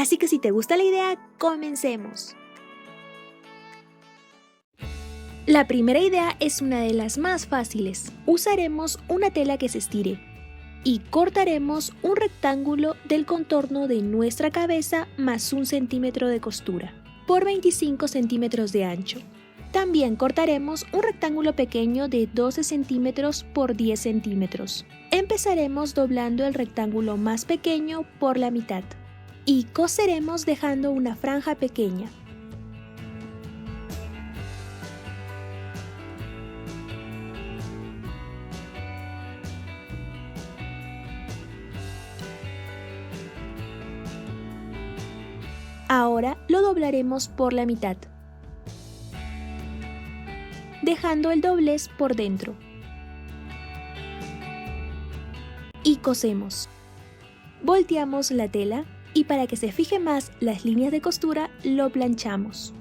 Así que si te gusta la idea, comencemos. La primera idea es una de las más fáciles. Usaremos una tela que se estire y cortaremos un rectángulo del contorno de nuestra cabeza más 1 centímetro de costura por 25 centímetros de ancho. También cortaremos un rectángulo pequeño de 12 centímetros por 10 centímetros. Empezaremos doblando el rectángulo más pequeño por la mitad y coseremos dejando una franja pequeña. Ahora lo doblaremos por la mitad, dejando el doblez por dentro. Y cosemos. Volteamos la tela y para que se fije más las líneas de costura, lo planchamos.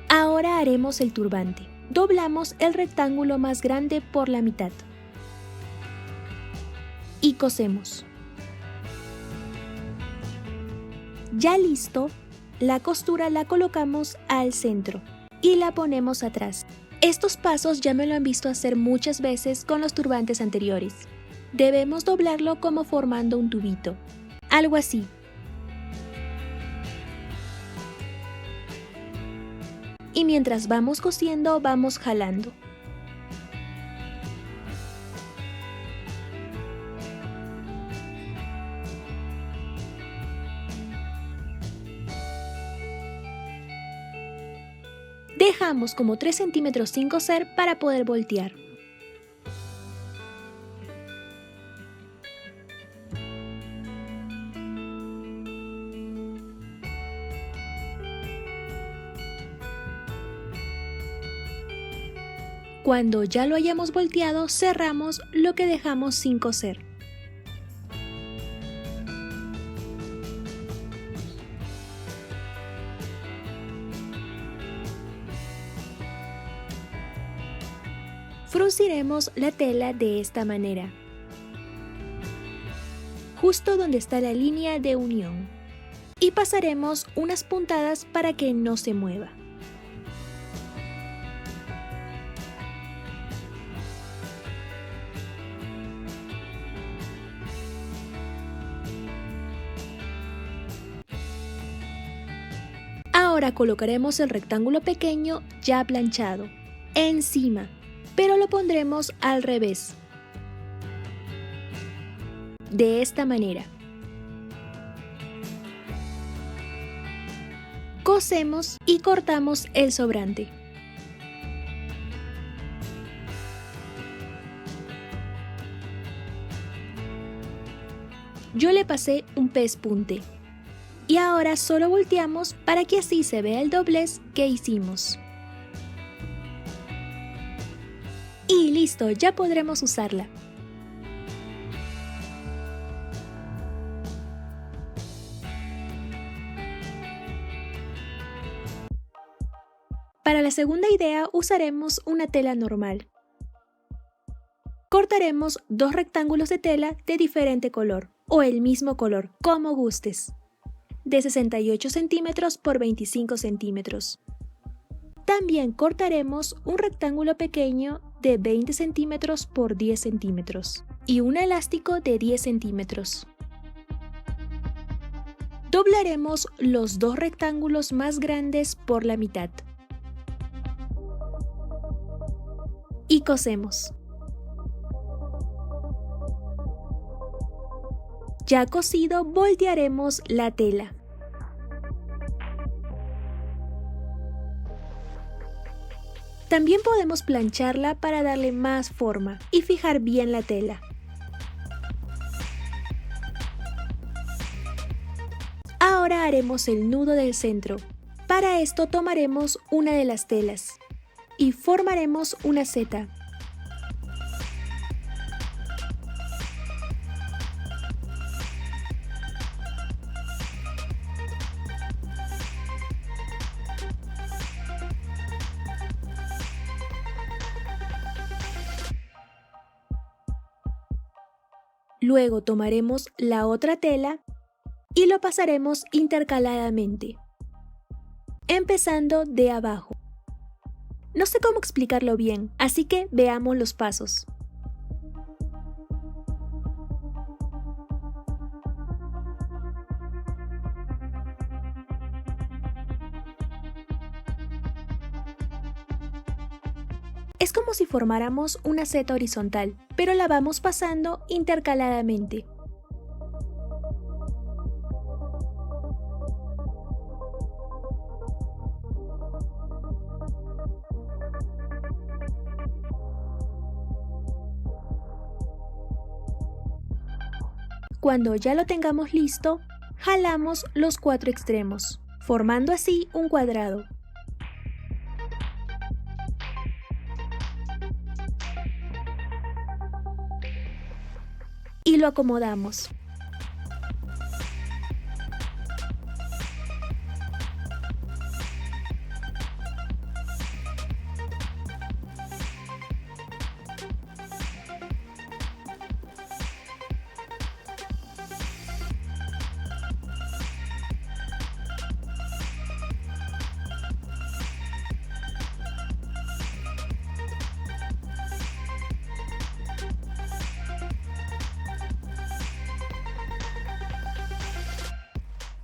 Ahora haremos el turbante. Doblamos el rectángulo más grande por la mitad. Y cosemos. Ya listo, la costura la colocamos al centro y la ponemos atrás. Estos pasos ya me lo han visto hacer muchas veces con los turbantes anteriores. Debemos doblarlo como formando un tubito, algo así. Y mientras vamos cosiendo, vamos jalando. Dejamos como 3 centímetros sin coser para poder voltear. Cuando ya lo hayamos volteado, cerramos lo que dejamos sin coser. Frunciremos la tela de esta manera, justo donde está la línea de unión, y pasaremos unas puntadas para que no se mueva. Ahora colocaremos el rectángulo pequeño ya planchado encima, pero lo pondremos al revés, de esta manera. Cosemos y cortamos el sobrante. Yo le pasé un pespunte y ahora solo volteamos para que así se vea el doblez que hicimos. Y listo, ya podremos usarla. Para la segunda idea usaremos una tela normal. Cortaremos 2 rectángulos de tela de diferente color o el mismo color, como gustes, de 68 centímetros por 25 centímetros. También cortaremos un rectángulo pequeño de 20 centímetros por 10 centímetros y un elástico de 10 centímetros. Doblaremos los 2 rectángulos más grandes por la mitad y cosemos. Ya cosido, voltearemos la tela. También podemos plancharla para darle más forma y fijar bien la tela. Ahora haremos el nudo del centro. Para esto tomaremos una de las telas y formaremos una seta. Luego tomaremos la otra tela y lo pasaremos intercaladamente, empezando de abajo. No sé cómo explicarlo bien, así que veamos los pasos. Es como si formáramos una seta horizontal, pero la vamos pasando intercaladamente. Cuando ya lo tengamos listo, jalamos los 4 extremos, formando así un cuadrado. Y lo acomodamos.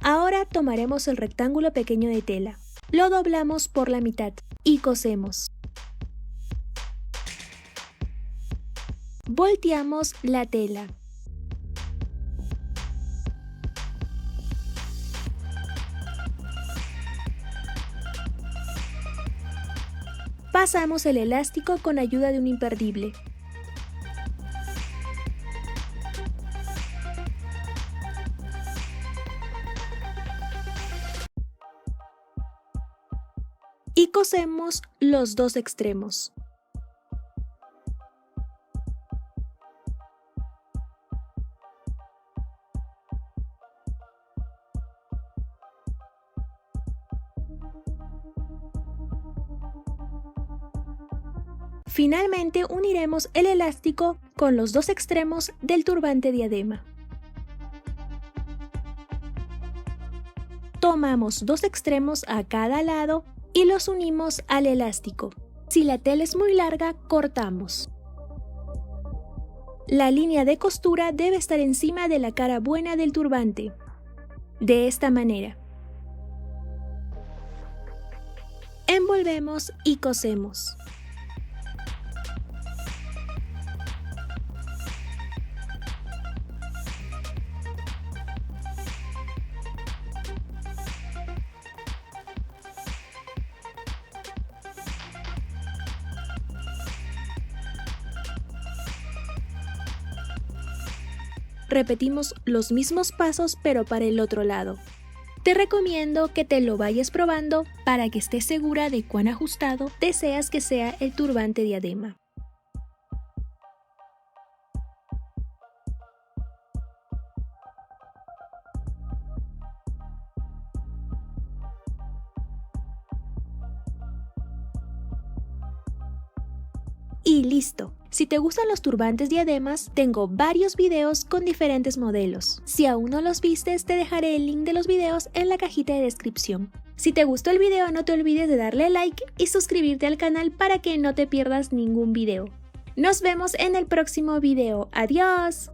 Ahora tomaremos el rectángulo pequeño de tela, lo doblamos por la mitad y cosemos. Volteamos la tela. Pasamos el elástico con ayuda de un imperdible. Y cosemos los 2 extremos. Finalmente uniremos el elástico con los 2 extremos del turbante diadema. Tomamos 2 extremos a cada lado y los unimos al elástico. Si la tela es muy larga, cortamos. La línea de costura debe estar encima de la cara buena del turbante. De esta manera. Envolvemos y cosemos. Repetimos los mismos pasos pero para el otro lado. Te recomiendo que te lo vayas probando para que estés segura de cuán ajustado deseas que sea el turbante diadema. Y listo. Si te gustan los turbantes diademas, tengo varios videos con diferentes modelos. Si aún no los vistes, te dejaré el link de los videos en la cajita de descripción. Si te gustó el video, no te olvides de darle like y suscribirte al canal para que no te pierdas ningún video. Nos vemos en el próximo video. ¡Adiós!